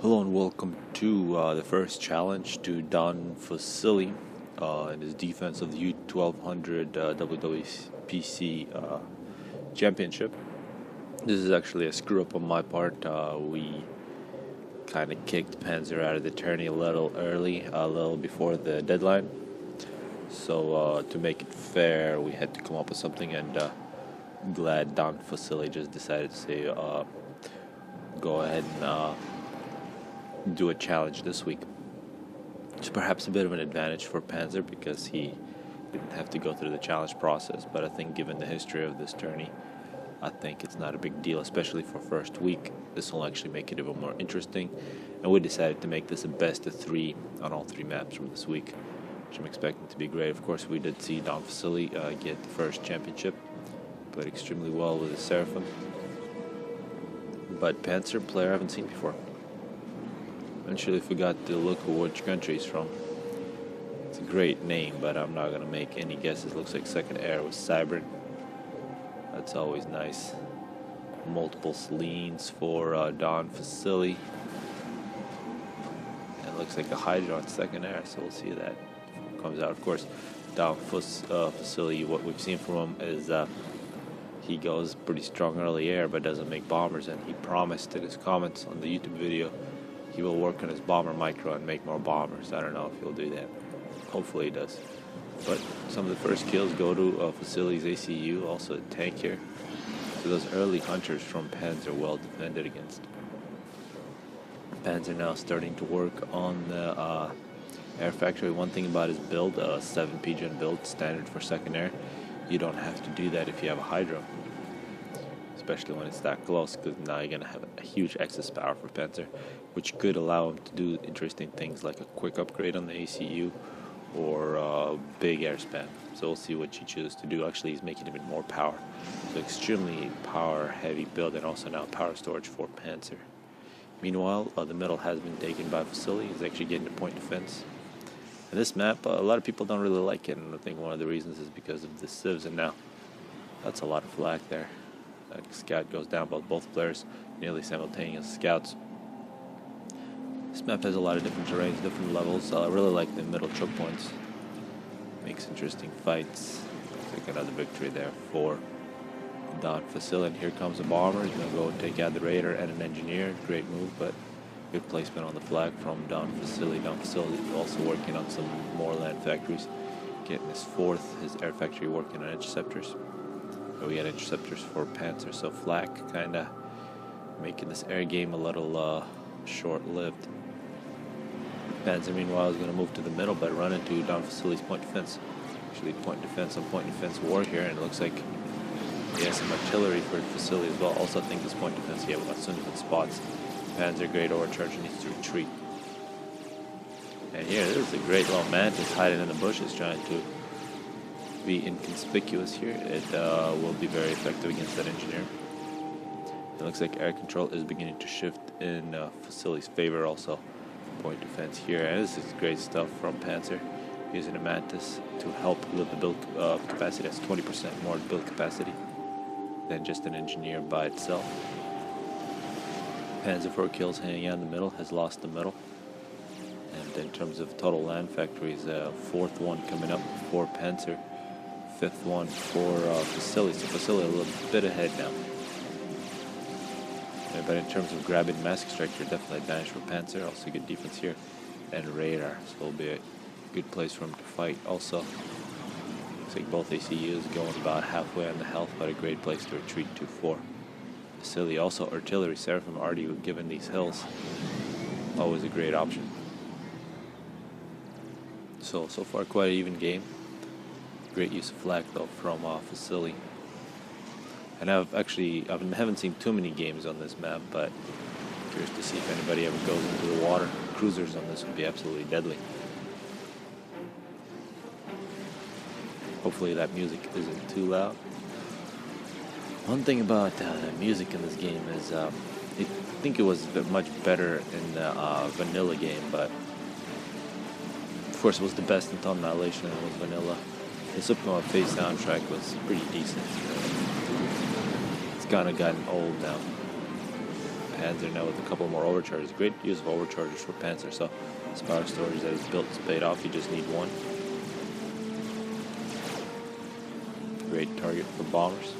Hello and welcome to the first challenge to Don Facili in his defense of the U1200 WWPC championship. This is actually a screw up on my part. We kind of kicked Panzer out of the tourney a little early, a little before the deadline. So to make it fair, we had to come up with something, and glad Don Facili just decided to say go ahead and do a challenge this week. It's perhaps a bit of an advantage for Panzer because he didn't have to go through the challenge process, but I think given the history of this tourney, I think it's not a big deal, especially for first week. This will actually make it even more interesting, and we decided to make this a best of 3 on all 3 maps from this week, which I'm expecting to be great. Of course, we did see Don Facili get the first championship, played extremely well with the Seraphim, but Panzer player I haven't seen before. Eventually forgot to look at which country he's from. It's a great name, but I'm not going to make any guesses. Looks like second air was Cybern. That's always nice. Multiple Selines for Don Facili. And it looks like a Hydra on second air, so we'll see that comes out. Of course, Don Facili, what we've seen from him is he goes pretty strong early air, but doesn't make bombers, and he promised in his comments on the YouTube video he will work on his bomber micro and make more bombers. I don't know if he'll do that. Hopefully he does. But some of the first kills go to Facili's ACU, also a tank here. So those early hunters from Panzer well defended against. Panzer now starting to work on the air factory. One thing about his build, 7 PGen build, standard for second air, you don't have to do that if you have a Hydra. Especially when it's that close, because now you're going to have a huge excess power for Panzer, which could allow him to do interesting things like a quick upgrade on the ACU or big air span. So we'll see what he chooses to do. Actually, he's making even more power. So extremely power heavy build, and also now power storage for Panzer. Meanwhile, the middle has been taken by Facili. He's actually getting a point defense. And this map, a lot of people don't really like it, and I think one of the reasons is because of the civs, and now that's a lot of flak there. Scout goes down, both players nearly simultaneous scouts. This map has a lot of different terrains, different levels. I really like the middle choke points. Makes interesting fights. Looks like another victory there for Don Facili. And here comes a bomber. He's going to go and take out the raider and an engineer. Great move, but good placement on the flag from Don Facili. Don Facili also working on some more land factories. Getting his 4th, his air factory working on interceptors. We got interceptors for Panzer, so flak kind of making this air game a little short-lived. Panzer, meanwhile, is going to move to the middle, but run into Don Facili's point defense. Actually, point defense on point defense war here, and it looks like he has some artillery for Facili as well. Also, I think this point defense, yeah, we got some different spots. Panzer, great overcharge, needs to retreat. And here, this is a great little mantis hiding in the bushes, trying to be inconspicuous here. It will be very effective against that engineer. It looks like air control is beginning to shift in Facili's favor. Also, point defense here, and this is great stuff from Panzer, using a Mantis to help with the build capacity. That's 20% more build capacity than just an engineer by itself. Panzer 4 kills hanging out in the middle, has lost the middle. And in terms of total land factories, 4th one coming up for Panzer, 5th one for Facili. So Facili a little bit ahead now. Yeah, but in terms of grabbing mask structure, definitely advantage for Panzer. Also good defense here. And radar. So it'll be a good place for him to fight. Also, looks like both ACUs going about halfway on the health, but a great place to retreat to for Facili. Also artillery, Seraphim already given these hills. Always a great option. So far quite an even game. Great use of flak though from Facili. And I haven't seen too many games on this map, but curious to see if anybody ever goes into the water. Cruisers on this would be absolutely deadly. Hopefully that music isn't too loud. One thing about the music in this game is I think it was much better in the vanilla game, but of course it was the best in Total Annihilation and it was vanilla. The Supcom FA soundtrack was pretty decent. It's kind of gotten old now. Panzer now with a couple more overchargers. Great use of overchargers for Panzer, so this power storage that is built is paid off. You just need one. Great target for bombers.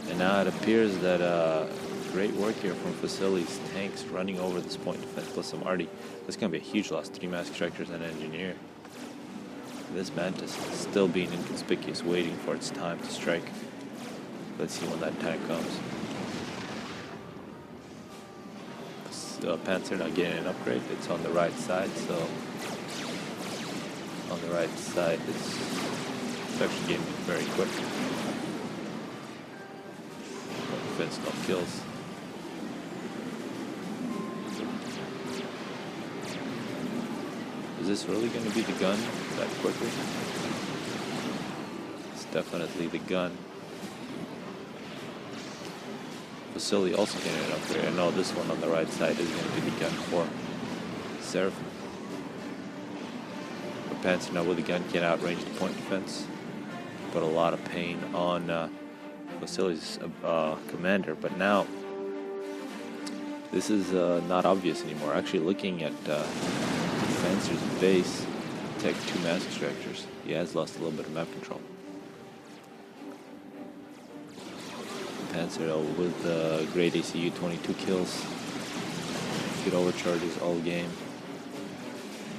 And now it appears that great work here from Facility's tanks running over this point defense plus some arty. This is going to be a huge loss. 3 mass extractors and an engineer. This Mantis is still being inconspicuous, waiting for its time to strike. Let's see when that tank comes. Panzer not getting an upgrade. It's on the right side, so on the right side it's actually getting very quick. No defense, no kills. Is this really going to be the gun that quickly? It's definitely the gun. Facility also getting an upgrade. I know this one on the right side is going to be the gun for Seraphim. But Panzer now with the gun can outrange the point defense. Put a lot of pain on Facility's commander. But now this is not obvious anymore. Actually looking at Panzer's base, Tech 2 mass extractors. He has lost a little bit of map control. Panzer with great ACU, 22 kills, good overcharges all game.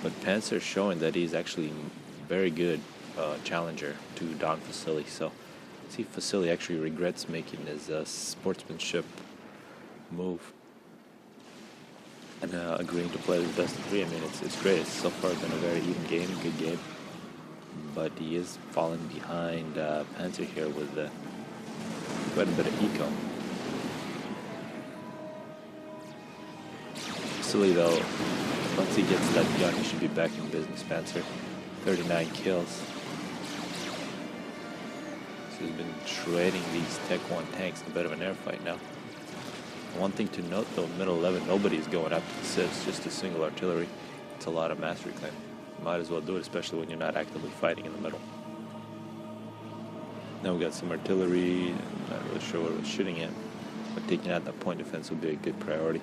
But Panzer showing that he's actually very good challenger to Don Facility. So see if Facility actually regrets making his sportsmanship move and agreeing to play this best of 3. I mean, it's great. It's so far been a very even game, good game. But he is falling behind Panzer here with quite a bit of eco. Facility though, once he gets that gun, he should be back in business. Panzer, 39 kills. So he's been trading these Tech 1 tanks in a bit of an air fight now. One thing to note though, middle 11, nobody's going after the SIVs, just a single artillery. It's a lot of mass reclaim. Might as well do it, especially when you're not actively fighting in the middle. Now we got some artillery, not really sure what it was shooting at, but taking out that point defense would be a good priority.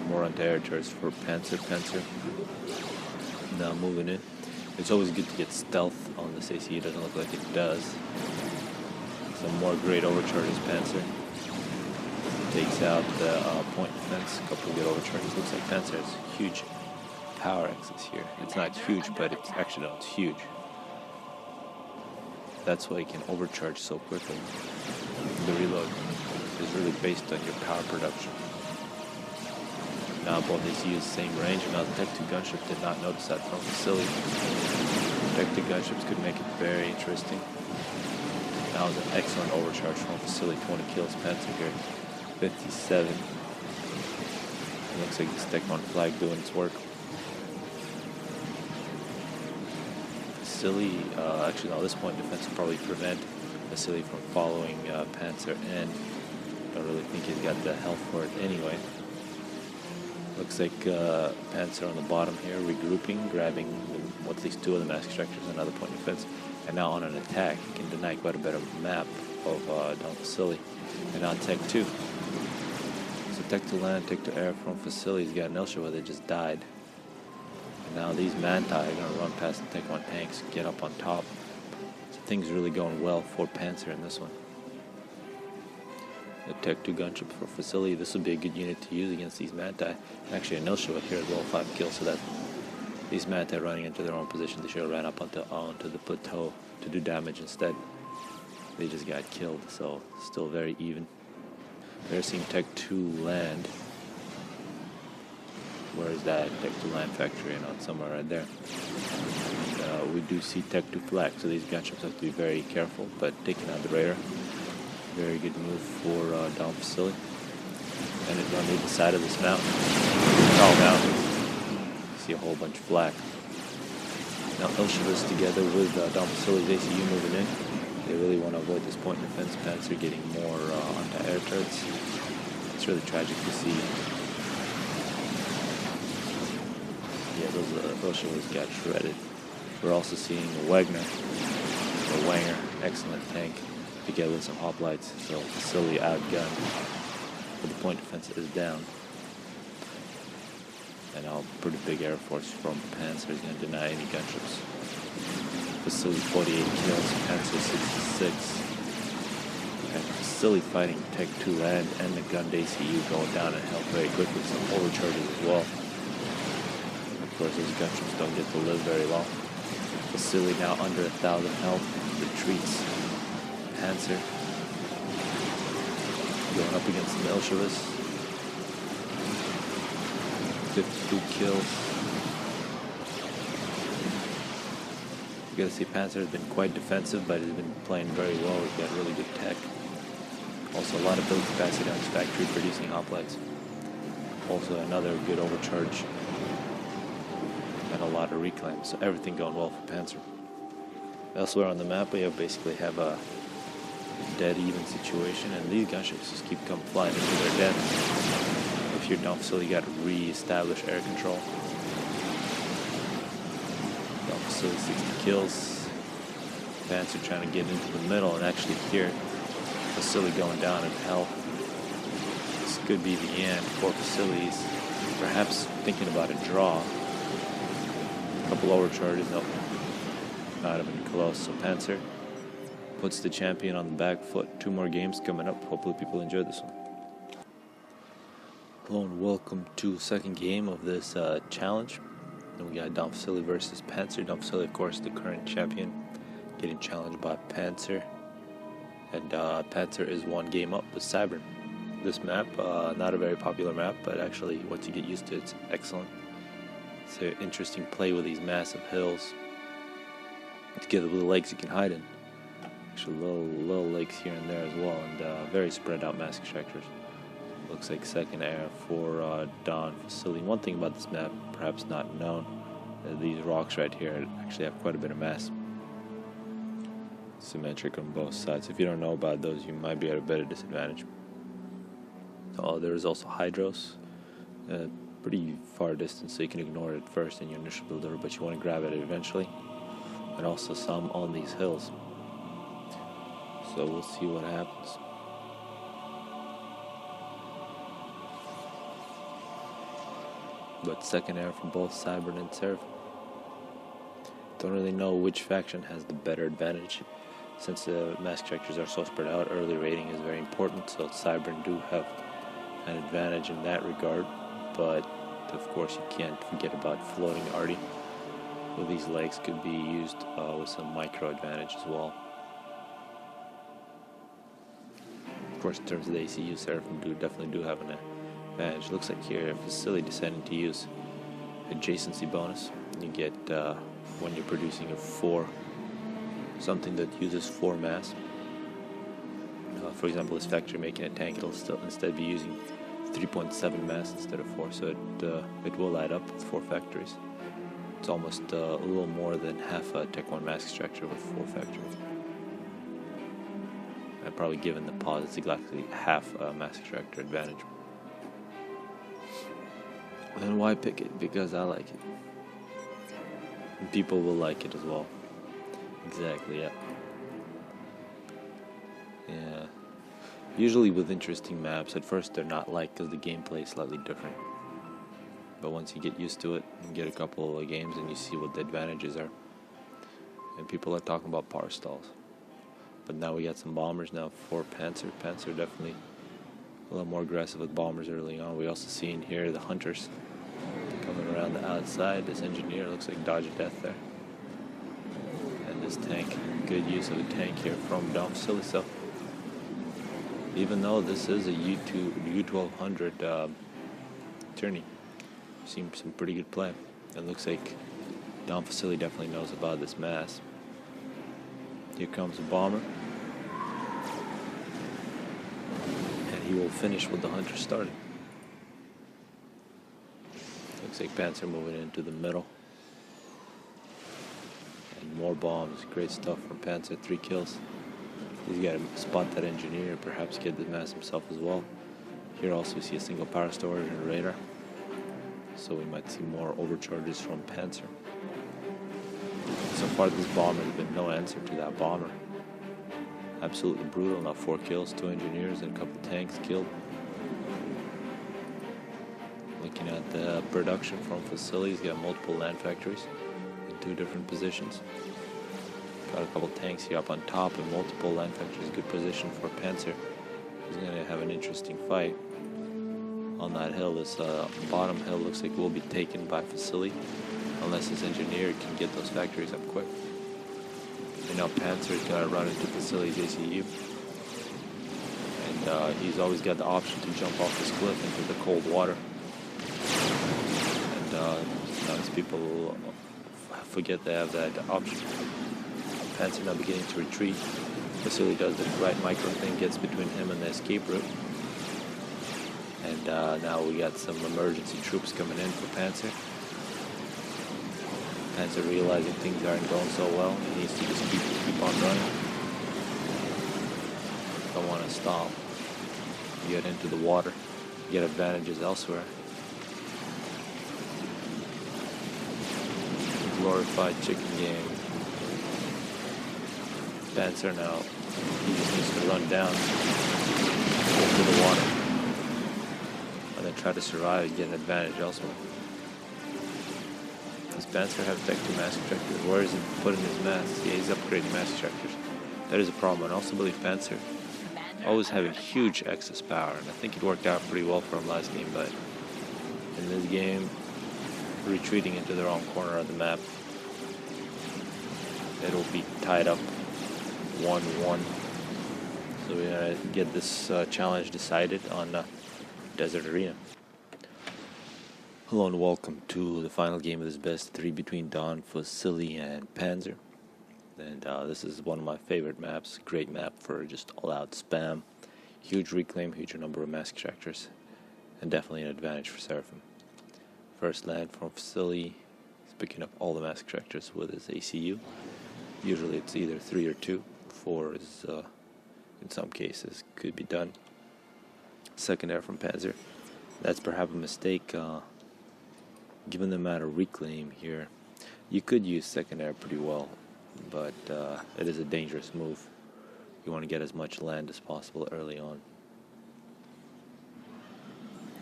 More anti-air turrets for Panzer. Now moving in. It's always good to get stealth on this ACU, it doesn't look like it does. Some more great overcharges, Panzer. Takes out the point defense, a couple of good overcharges. Looks like Panzer has huge power excess here. It's not huge, but it's actually, no, it's huge. That's why you can overcharge so quickly. The reload is really based on your power production. Now both these use the same range, and now the Tech 2 gunship did not notice that from Facility. Tech 2 gunships could make it very interesting. That was an excellent overcharge from Facility, 20 kills. Panzer here, 57. It looks like this Tech 1 flag doing its work. Facility, actually no, this point defense will probably prevent Facility from following Panzer, and don't really think he's got the health for it anyway. Looks like Panzer on the bottom here, regrouping, grabbing at least 2 of the mass extractors, another point defense, and now on an attack. He can deny quite a bit of map of Don Facility. And now Tech 2. So Tech 2 land, Tech 2 air from Facility. He's got an Elsha where they just died. And now these Manti are going to run past the Tech 1 tanks, get up on top. So things really going well for Panzer in this one. The Tech 2 gunship for Facility. This would be a good unit to use against these Manti. Actually, a Nilshua here as well, 5 kills. So that these Manti running into their own position, they should have ran up onto the plateau to do damage instead. They just got killed, so still very even. They're seeing Tech 2 land. Where is that? Tech 2 land factory, and somewhere right there. We do see Tech 2 flag, so these gunships have to be very careful, but taking out the radar. Very good move for Don Facility. And it's on the side of this mountain. Tall mountain. See a whole bunch of flak. Now Elshavis together with Don Facility's ACU moving in. They really want to avoid this point defense. Panzer getting more anti-air turrets. It's really tragic to see. Yeah, those Elshavis got shredded. We're also seeing a Wagner, excellent tank, together with some hoplites. So Facility outgunned. but the point defense is down. And a pretty big air force from Panzer is going to deny any gunships. Facility 48 kills, Panzer 66. And Facility fighting Tech 2 land and the gun ACU going down in health very quickly. Some overcharges as well. Of course, those gunships don't get to live very long. Facility now under 1,000 health, retreats. Panzer going up against the Milshevist. 52 kills. You gotta see Panzer has been quite defensive, but he's been playing very well. He's got really good tech. Also a lot of build capacity on his factory producing hoplites. Also another good overcharge. And a lot of reclaim. So everything going well for Panzer. Elsewhere on the map we basically have a dead even situation, and these gunships just keep coming flying into their death. If you're down facility, you got to re-establish air control. Down facility 60 kills. Panzer trying to get into the middle, and actually here, facility going down in health. This could be the end for facilities. Perhaps thinking about a draw. A couple overcharges, nope. Not even close. So Panzer puts the champion on the back foot. 2 more games coming up. Hopefully people enjoy this one. Hello and welcome to the second game of this challenge. And we got Don Facility versus Panzer. Don Facility, of course, the current champion, getting challenged by Panzer. And Panzer is 1 game up with Cybern. This map, not a very popular map, but actually once you get used to it, it's excellent. It's an interesting play with these massive hills, together with the lakes you can hide in. Actually little lakes here and there as well, and very spread out mass extractors. Looks like second air for Don Facility. One thing about this map, perhaps not known, these rocks right here actually have quite a bit of mass. Symmetric on both sides. If you don't know about those, you might be at a better disadvantage. Oh, there is also hydros. Pretty far distance, so you can ignore it at first in your initial build over, but you want to grab it eventually. And also some on these hills. So we'll see what happens. But second air from both Cybern and Seraph. Don't really know which faction has the better advantage. Since the mass extractors are so spread out, early raiding is very important, so Cybern do have an advantage in that regard. But of course you can't forget about floating arty. Well, these lakes could be used with some micro advantage as well. Of course, in terms of the ACU, Seraphim definitely do have an advantage. Looks like here, Facility deciding to use adjacency bonus. You get when you're producing a 4, something that uses 4 mass. For example, this factory making a tank, it'll still instead be using 3.7 mass instead of 4, so it will add up with 4 factories. It's almost a little more than half a Tech 1 mass extractor with 4 factories. And probably given the pause, it's exactly half a mass extractor advantage. And why pick it? Because I like it. And people will like it as well. Exactly, yeah. Yeah. Usually with interesting maps, at first they're not liked because the gameplay is slightly different. But once you get used to it and get a couple of games and you see what the advantages are. And people are talking about power stalls. But now we got some bombers now for Panzer. Panzer definitely a little more aggressive with bombers early on. We also see in here the hunters coming around the outside. This engineer looks like dodge of death there. And this tank, good use of a tank here from Don Facility. So even though this is a U1200 tourney, seems some pretty good play. It looks like Don Facility definitely knows about this mass. Here comes a bomber. And he will finish with the hunter starting. Looks like Panzer moving into the middle. And more bombs. Great stuff from Panzer. 3 kills. He's got to spot that engineer, perhaps get the mass himself as well. Here also we see a single power storage and a radar. So we might see more overcharges from Panzer. So far this bomber has been no answer to that bomber. Absolutely brutal. Now 4 kills, 2 engineers and a couple tanks killed. Looking at the production from facilities, got multiple land factories in 2 different positions. Got a couple tanks here up on top and multiple land factories. Good position for Panzer. He's going to have an interesting fight on that hill. This bottom hill looks like will be taken by facility unless his engineer can get those factories up quick. And now Panzer's got to run into facility's ACU. And he's always got the option to jump off this cliff into the cold water. And sometimes people forget they have that option. Panzer now beginning to retreat. Facility does the right micro thing, gets between him and the escape route. And now we got some emergency troops coming in for Panzer. Panzer realizing things aren't going so well. He needs to just keep on running. Don't want to stop. Get into the water. Get advantages elsewhere. Glorified chicken game. Panzer now, he just needs to run down into the water and then try to survive and get an advantage elsewhere. Does Panzer have Tech 2 mass extractors? Where is he putting his mass? Yeah, he's upgrading mass extractors. That is a problem. And I also believe Panzer always having huge excess power, and I think it worked out pretty well for him last game, but in this game, retreating into the wrong corner of the map, it'll be tied up 1-1. So we're gonna get this challenge decided on Desert Arena. Hello and welcome to the final game of this best 3 between Don, Vasily, and Panzer. And this is one of my favorite maps. Great map for just all-out spam. Huge reclaim, huge number of mass extractors, and definitely an advantage for Seraphim. First land from Vasily. He's picking up all the mass extractors with his ACU. Usually it's either 3 or 2. 4 is, in some cases, could be done. Second air from Panzer. That's perhaps a mistake, given the amount of reclaim here. You could use second air pretty well, but it is a dangerous move. You want to get as much land as possible early on.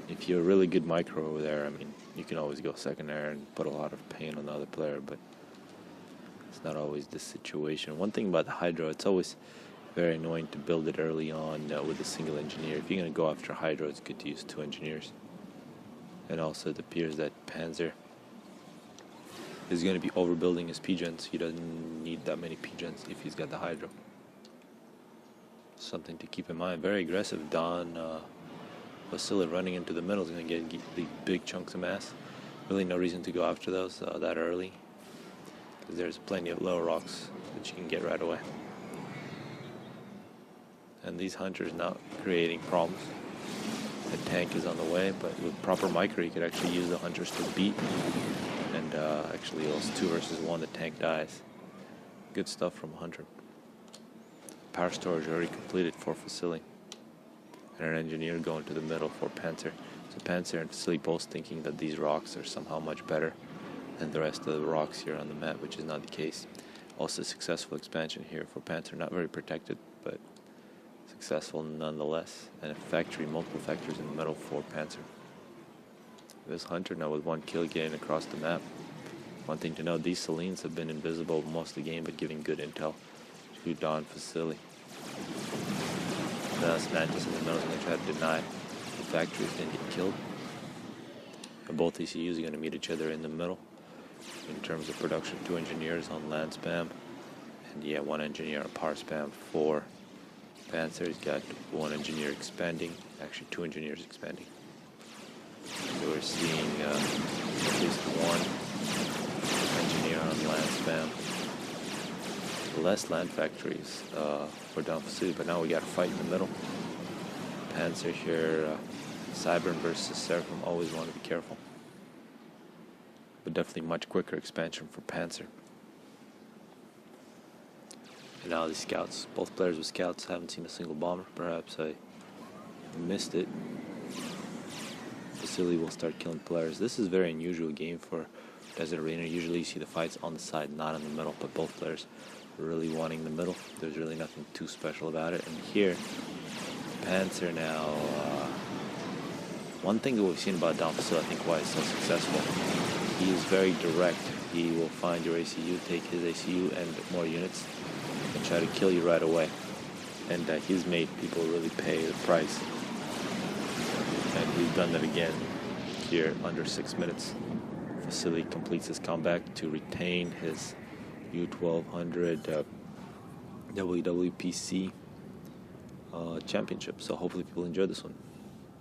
If you're a really good micro over there, I mean, you can always go second air and put a lot of pain on the other player, but it's not always the situation. One thing about the Hydro, it's always very annoying to build it early on with a single engineer. If you're going to go after Hydro, it's good to use 2 engineers. And also it appears that Panzer is going to be overbuilding his P-gens. He doesn't need that many P-gens if he's got the Hydro. Something to keep in mind. Very aggressive. Don Vasily running into the middle is going to get the big chunks of mass. Really no reason to go after those that early, because there's plenty of low rocks that you can get right away. And these hunters now creating problems. The tank is on the way, but with proper micro you could actually use the hunters to beat. And actually it was 2 versus 1, the tank dies. Good stuff from Hunter. Power storage already completed for Vasily. And an engineer going to the middle for Panzer. So Panzer and Vasily both thinking that these rocks are somehow much better than the rest of the rocks here on the map, which is not the case. Also successful expansion here for Panzer. Not very protected, but successful nonetheless. And a factory, multiple factories in the middle for Panzer. This Hunter now with 1 kill getting across the map. One thing to note, these Selines have been invisible most of the game, but giving good intel to Don Vasily. Thus, Mantis in the middle is going to try to deny the factories didn't get killed. And both ECUs are going to meet each other in the middle. In terms of production, 2 engineers on land spam. And yeah, 1 engineer on power spam for Panzer. He's got 1 engineer expanding. Actually, 2 engineers expanding. So we're seeing at least 1 engineer on land spam. Less land factories for Don Vasily, but now we got a fight in the middle. Panzer here, Cybern versus Seraphim, always want to be careful. But definitely much quicker expansion for Panzer. And now these scouts, both players with scouts, haven't seen a single bomber. Perhaps I missed it. Vasily will start killing players. This is a very unusual game for Desert Arena. Usually you see the fights on the side, not in the middle, but both players really wanting the middle. There's really nothing too special about it. And here, Panzer now One thing that we've seen about Dom Facil, I think why he's so successful, he is very direct. He will find your ACU, take his ACU and more units, and try to kill you right away. And he's made people really pay the price. And he's done that again here under 6 minutes. Vasily completes his comeback to retain his U1200 WWPC championship. So hopefully people enjoy this one.